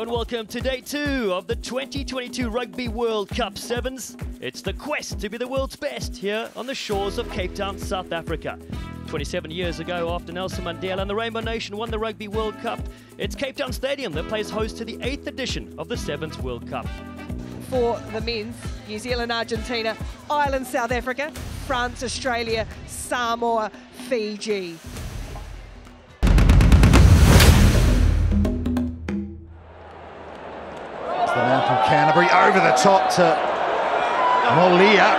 Hello and welcome to day 2 of the 2022 Rugby World Cup 7s. It's the quest to be the world's best here on the shores of Cape Town, South Africa. 27 years ago, after Nelson Mandela and the Rainbow Nation won the Rugby World Cup, it's Cape Town Stadium that plays host to the 8th edition of the 7s World Cup. For the men's, New Zealand, Argentina, Ireland, South Africa, France, Australia, Samoa, Fiji. The man from Canterbury over the top to Molia.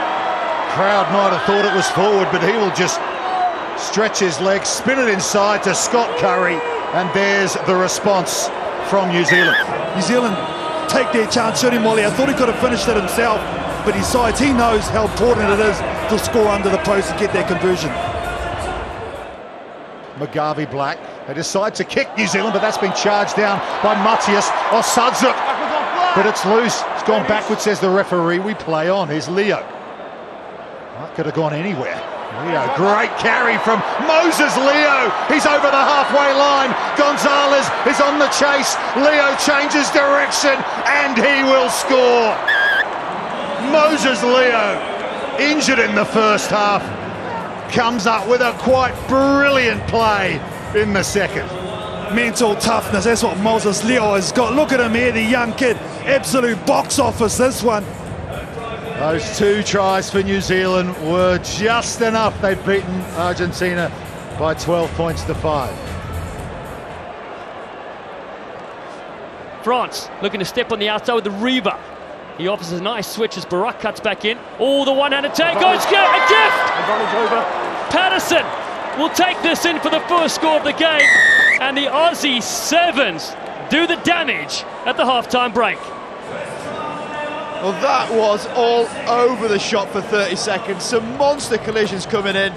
Crowd might have thought it was forward, but he will just stretch his legs, spin it inside to Scott Curry, and there's the response from New Zealand. New Zealand take their chance shooting Molia. I thought he could have finished it himself, but he decides he knows how important it is to score under the post and get that conversion. Mugabe Black, they decide to kick New Zealand, but that's been charged down by Matthias Osadzuk. But it's loose. It's gone backwards, says the referee. We play on. Here's Leo. That could have gone anywhere. Leo, great carry from Moses Leo. He's over the halfway line. Gonzalez is on the chase. Leo changes direction and he will score. Moses Leo, injured in the first half, comes up with a quite brilliant play in the second. Mental toughness, that's what Moses Leo has got. Look at him here, the young kid. Absolute box office, this one. Those 2 tries for New Zealand were just enough. They've beaten Argentina by 12 points to 5. France looking to step on the outside with the Reba. He offers a nice switch as Barak cuts back in. Oh, the one-handed take. Oh, it's a gift! Patterson will take this in for the first score of the game. And the RWC7s do the damage at the halftime break. Well, that was all over the shot for 30 seconds. Some monster collisions coming in.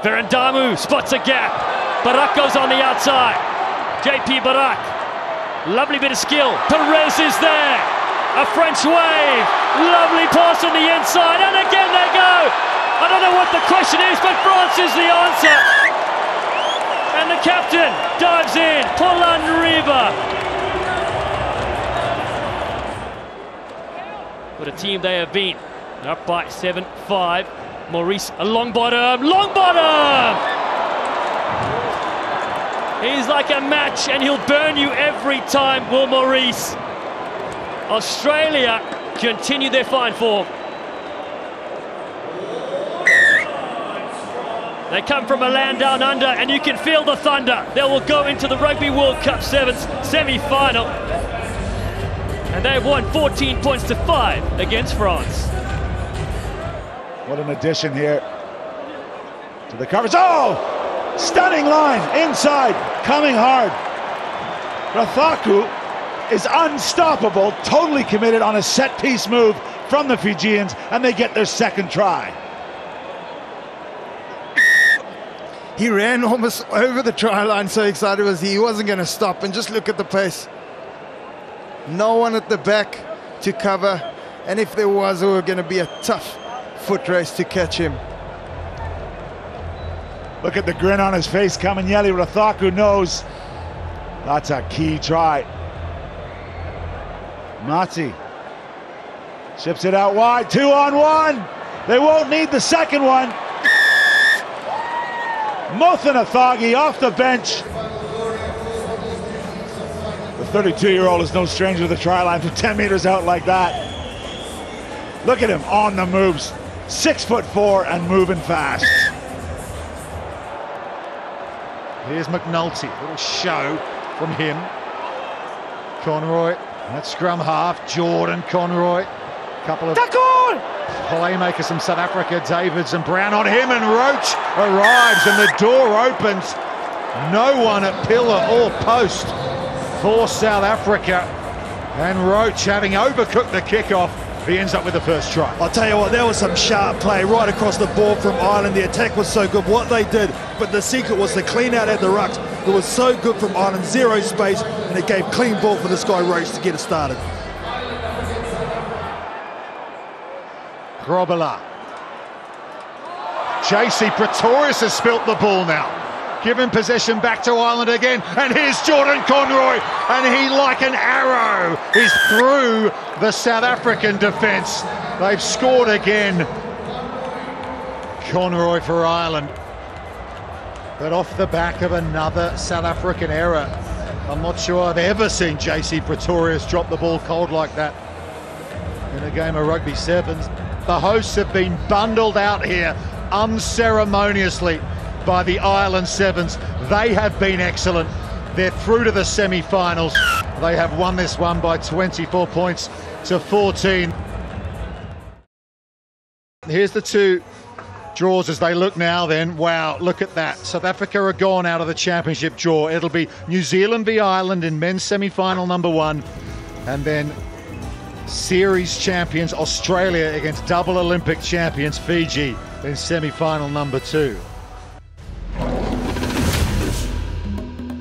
Verandamu spots a gap. Barak goes on the outside. JP Barak. Lovely bit of skill. Perez is there. A French wave. Lovely pass on the inside. And again they go. I don't know what the question is, but France is the answer. And the captain dives in. Polan Reba. What a team they have been. They're up by 7-5. Maurice, a long bottom. Long bottom! He's like a match and he'll burn you every time, will Maurice. Australia continue their fine form. They come from a land down under and you can feel the thunder. They will go into the Rugby World Cup 7s semi-final. And they've won 14 points to 5 against France. What an addition here to the coverage. Oh! Stunning line, inside, coming hard. Rathaku is unstoppable, totally committed on a set-piece move from the Fijians, and they get their second try. He ran almost over the try line, so excited was he wasn't going to stop, and just look at the pace. No one at the back to cover, and if there was, it was going to be a tough foot race to catch him. Look at the grin on his face. Kamanyeli Rathaku knows that's a key try. Mati ships it out wide, 2-on-1. They won't need the second one. Mothanatagi off the bench. The 32-year-old is no stranger to the try line from 10 meters out like that. Look at him on the moves. 6'4" and moving fast. Here's McNulty, a little show from him. Conroy, that scrum half, Jordan Conroy. Couple of playmakers from South Africa, Davids and Brown on him, and Roach arrives and the door opens. No one at pillar or post for South Africa, and Roach, having overcooked the kickoff, he ends up with the first try. I'll tell you what, that was some sharp play right across the board from Ireland. The attack was so good, what they did, but the secret was the clean out at the rucks. It was so good from Ireland, 0 space, and it gave clean ball for this guy Roach to get it started. Grobela. JC Pretorius has spilt the ball now. Giving possession back to Ireland again, and here's Jordan Conroy, and he, like an arrow, is through the South African defence. They've scored again. Conroy for Ireland, but off the back of another South African error. I'm not sure I've ever seen JC Pretorius drop the ball cold like that in a game of rugby sevens. The hosts have been bundled out here unceremoniously by the Ireland Sevens. They have been excellent. They're through to the semi-finals. They have won this one by 24 points to 14. Here's the two draws as they look now then. Wow, look at that. South Africa are gone out of the championship draw. It'll be New Zealand v Ireland in men's semi-final number 1, and then series champions Australia against double Olympic champions Fiji in semi-final number 2.